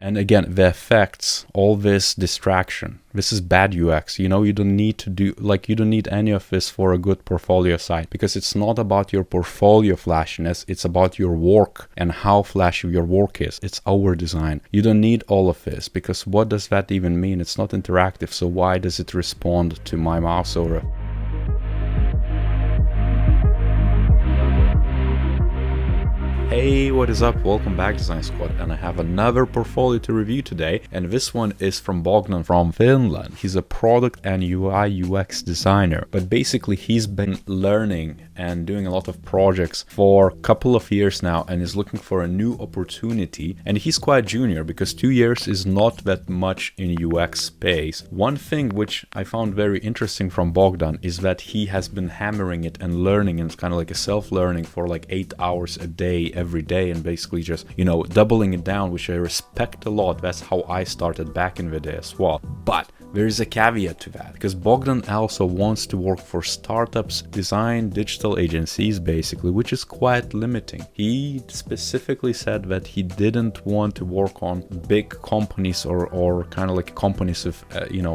And again, the effects, all this distraction, this is bad UX. You don't need to you don't need any of this for a good portfolio site, because it's not about your portfolio flashiness. It's about your work and how flashy your work is. It's our design. You don't need all of this, because what does that even mean? It's not interactive. So why does it respond to my mouse over? Hey, what is up? Welcome back, Design Squad, and I have another portfolio to review today, and this one is from Bogdan from Finland. He's a product and UI UX designer, but basically he's been learning and doing a lot of projects for a couple of years now and is looking for a new opportunity. And he's quite junior, because 2 years is not that much in UX space. One thing which I found very interesting from Bogdan is that he has been hammering it and learning, and it's kind of like a self-learning for like 8 hours a day every day, and basically just doubling it down, which I respect a lot. That's how I started back in the day as well. But there is a caveat to that, because Bogdan also wants to work for startups, design digital agencies basically, which is quite limiting. He specifically said that he didn't want to work on big companies or kind of like companies with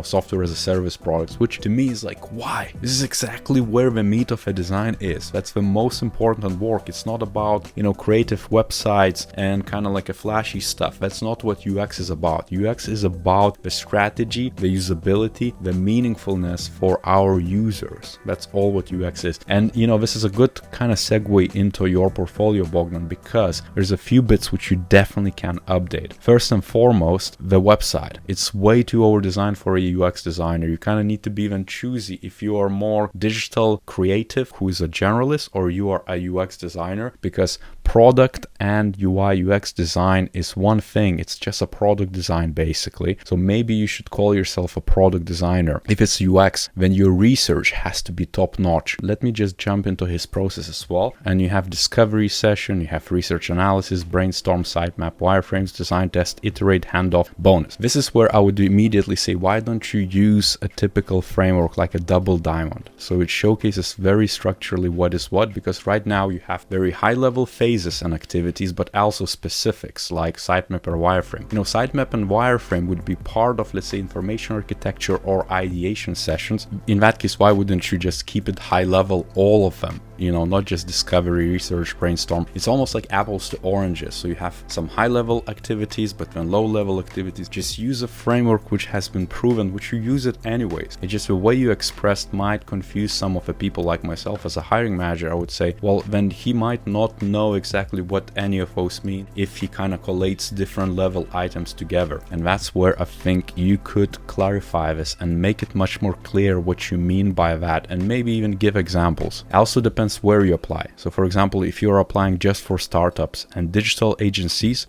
software as a service products, which to me is like, why? This is exactly where the meat of a design is. That's the most important work. It's not about creative websites and kind of like a flashy stuff. That's not what UX is about. UX is about the strategy, the usability, the meaningfulness for our users. That's all what UX is. And this is a good kind of segue into your portfolio, Bogdan, because there's a few bits which you definitely can update. First and foremost, the website. It's way too over-designed for a UX designer. You kind of need to be even choosy if you are more digital creative who is a generalist, or you are a UX designer, because product and UI UX design is one thing. It's just a product design basically. So maybe you should call yourself a product designer. If it's UX, then your research has to be top notch. Let me just jump into his process as well. And you have discovery session, you have research analysis, brainstorm, sitemap, wireframes, design test, iterate, handoff, bonus. This is where I would immediately say, why don't you use a typical framework like a double diamond? So it showcases very structurally what is what, because right now you have very high level phases and activities, but also specifics like sitemap or wireframe. Sitemap and wireframe would be part of, let's say, information architecture or ideation sessions. In that case, why wouldn't you just keep it high level, all of them? Not just discovery, research, brainstorm. It's almost like apples to oranges. So you have some high level activities, but then low level activities. Just use a framework which has been proven, which you use it anyways. It's just the way you expressed might confuse some of the people like myself as a hiring manager. I would say, well, then he might not know exactly what any of those mean if he kind of collates different level items together. And that's where I think you could clarify this and make it much more clear what you mean by that, and maybe even give examples. It also depends where you apply. So for example, if you're applying just for startups and digital agencies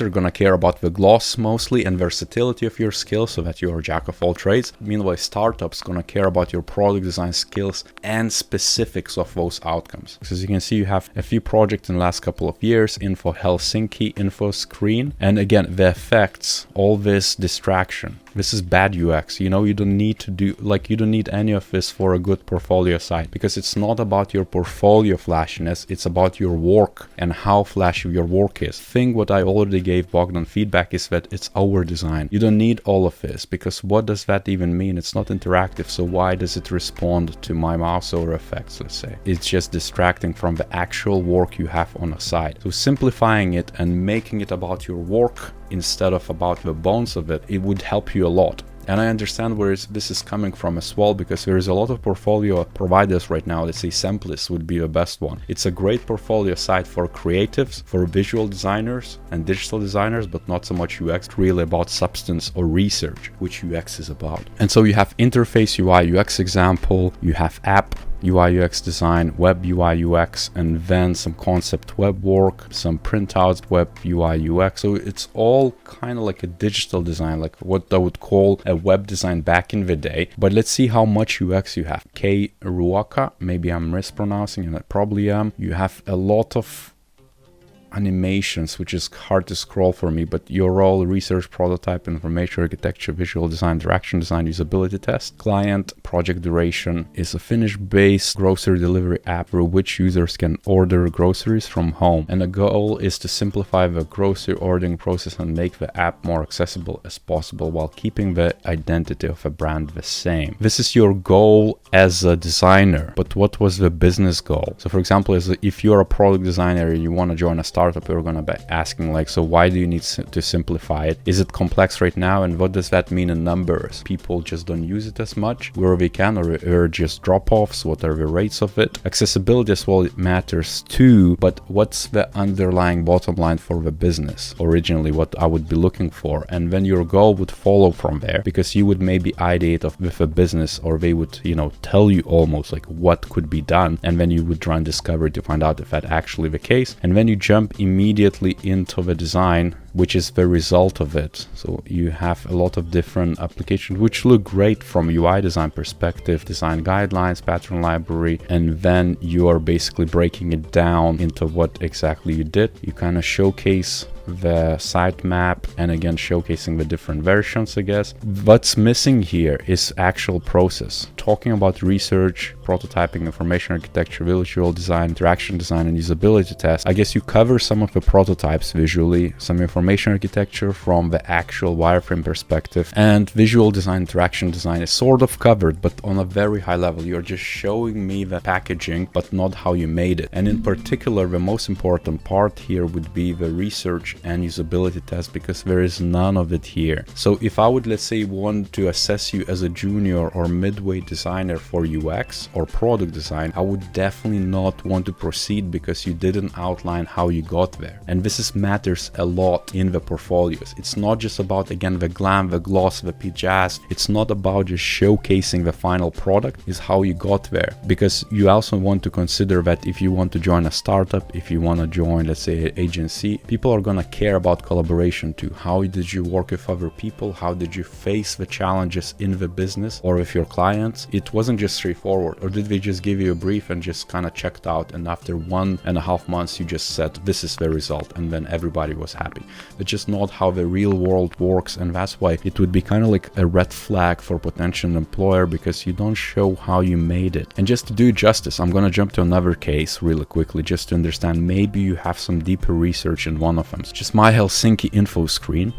are going to care about the gloss mostly and versatility of your skills, so that you're a jack of all trades. Meanwhile, startups going to care about your product design skills and specifics of those outcomes. So as you can see, you have a few projects in the last couple of years: info Helsinki, info screen, and again, the effects, all this distraction. This is bad UX. You don't need to you don't need any of this for a good portfolio site, because it's not about your portfolio flashiness. It's about your work and how flashy your work is. What I already gave Bogdan feedback is that it's our design. You don't need all of this, because what does that even mean? It's not interactive. So why does it respond to my mouse over effects, let's say? It's just distracting from the actual work you have on a site. So simplifying it and making it about your work instead of about the bones of it, it would help you a lot. And I understand where this is coming from as well, because there is a lot of portfolio providers right now. Let's say Semplist would be the best one. It's a great portfolio site for creatives, for visual designers and digital designers, but not so much UX, really about substance or research, which UX is about. And so you have interface UI UX example, you have app UI UX design, web UI UX, and then some concept web work, some printouts web UI UX. So it's all kind of like a digital design, like what I would call a web design back in the day. But let's see how much UX you have. K-Ruoka, maybe I'm mispronouncing, and I probably am. You have a lot of animations, which is hard to scroll for me, but your role, research, prototype, information architecture, visual design, interaction design, usability test. Client, project duration is a Finnish-based grocery delivery app through which users can order groceries from home. And the goal is to simplify the grocery ordering process and make the app more accessible as possible while keeping the identity of a brand the same. This is your goal as a designer, but what was the business goal? So for example, if you're a product designer and you want to join a startup, you're going to be asking like, so why do you need to simplify it? Is it complex right now? And what does that mean in numbers? People just don't use it as much where we can, or just drop-offs? What are the rates of it? Accessibility as well, it matters too, but what's the underlying bottom line for the business? Originally, what I would be looking for. And then your goal would follow from there, because you would maybe ideate with a business, or they would, tell you almost like what could be done. And then you would run discovery to find out if that's actually the case. And then you jump immediately into the design, which is the result of it. So you have a lot of different applications which look great from UI design perspective, design guidelines, pattern library, and then you are basically breaking it down into what exactly you did. You kind of showcase the sitemap, and again showcasing the different versions, I guess. What's missing here is actual process. Talking about research, prototyping, information architecture, visual design, interaction design, and usability tests, I guess you cover some of the prototypes visually, some information architecture from the actual wireframe perspective, and visual design, interaction design is sort of covered, but on a very high level. You're just showing me the packaging, but not how you made it. And in particular, the most important part here would be the research and usability test, because there is none of it here. So if I would, let's say, want to assess you as a junior or midway designer for UX or product design, I would definitely not want to proceed because you didn't outline how you got there. And this matters a lot in the portfolios. It's not just about, again, the glam, the gloss, the pizzazz. It's not about just showcasing the final product, it's how you got there. Because you also want to consider that if you want to join a startup, if you want to join, let's say, an agency, people are going to care about collaboration too. How did you work with other people? How did you face the challenges in the business or with your clients? It wasn't just straightforward. Or did they just give you a brief and just kind of checked out, and after 1.5 months you just said this is the result, and then everybody was happy? It's just not how the real world works, and that's why it would be kind of like a red flag for potential employer, because you don't show how you made it. And just to do justice, I'm gonna jump to another case really quickly just to understand, maybe you have some deeper research in one of them. It's just my Helsinki info screen.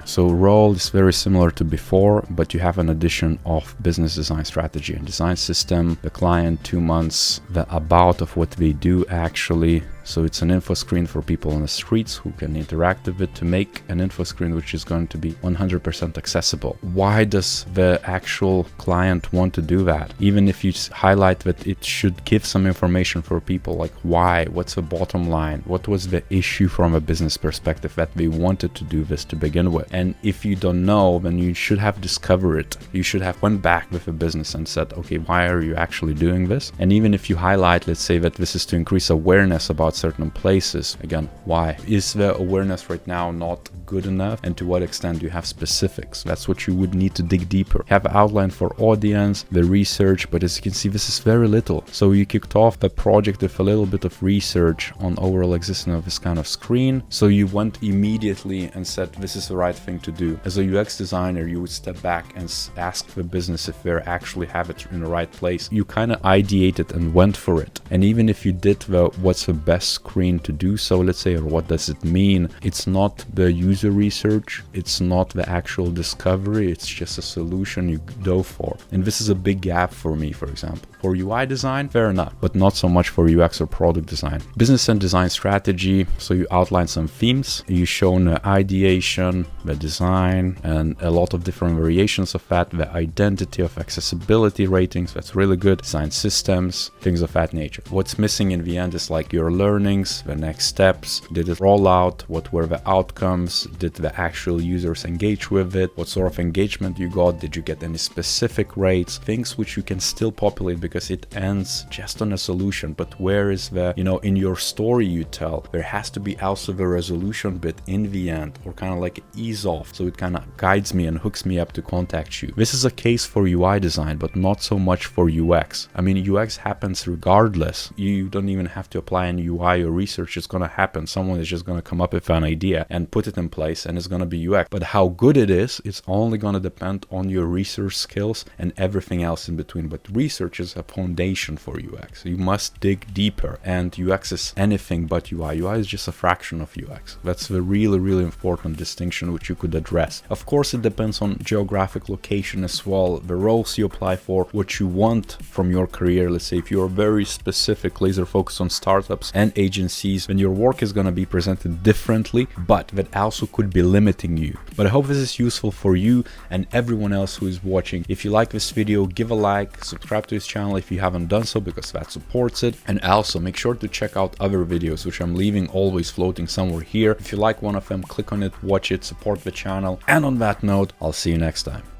So role is very similar to before, but you have an addition of business design strategy and design system, the client, 2 months, the about of what they do actually. So it's an info screen for people on the streets who can interact with it, to make an info screen which is going to be 100% accessible. Why does the actual client want to do that? Even if you highlight that it should give some information for people, like why, what's the bottom line, what was the issue from a business perspective that they wanted to do this to begin with. And if you don't know, then you should have discovered it. You should have went back with a business and said, okay, why are you actually doing this? And even if you highlight, let's say that this is to increase awareness about certain places, again, why? Is the awareness right now not good enough? And to what extent do you have specifics? That's what you would need to dig deeper. Have an outline for audience, the research, but as you can see, this is very little. So you kicked off the project with a little bit of research on overall existence of this kind of screen. So you went immediately and said, this is the right thing to do. As a UX designer, you would step back and ask the business if they actually have it in the right place. You kind of ideated and went for it. And even if you did what's the best screen to do so, let's say, or what does it mean, it's not the user research, it's not the actual discovery, it's just a solution you go for. And this is a big gap for me, for example. For UI design, fair enough, but not so much for UX or product design. Business and design strategy, so you outline some themes, you show the ideation, the design, and a lot of different variations of that, the identity of accessibility ratings, that's really good, design systems, things of that nature. What's missing in the end is like your learnings, the next steps, did it roll out, what were the outcomes, did the actual users engage with it, what sort of engagement you got, did you get any specific rates, things which you can still populate because it ends just on a solution. But where is the, in your story you tell, there has to be also the resolution bit in the end, or kind of like ease off, so it kind of guides me and hooks me up to contact you. This is a case for UI design, but not so much for UX. I mean, UX happens regardless. You don't even have to apply any UI UI or research is going to happen. Someone is just going to come up with an idea and put it in place, and it's going to be UX. But how good it is, it's only going to depend on your research skills and everything else in between. But research is a foundation for UX. You must dig deeper, and UX is anything but UI. UI is just a fraction of UX. That's a really, really important distinction which you could address. Of course, it depends on geographic location as well, the roles you apply for, what you want from your career. Let's say if you're very specific, laser focused on startups and agencies, then your work is going to be presented differently, but that also could be limiting you. But I hope this is useful for you and everyone else who is watching. If you like this video, give a like, subscribe to this channel if you haven't done so, because that supports it. And also make sure to check out other videos which I'm leaving always floating somewhere here. If you like one of them, click on it, watch it, support the channel. And on that note, I'll see you next time.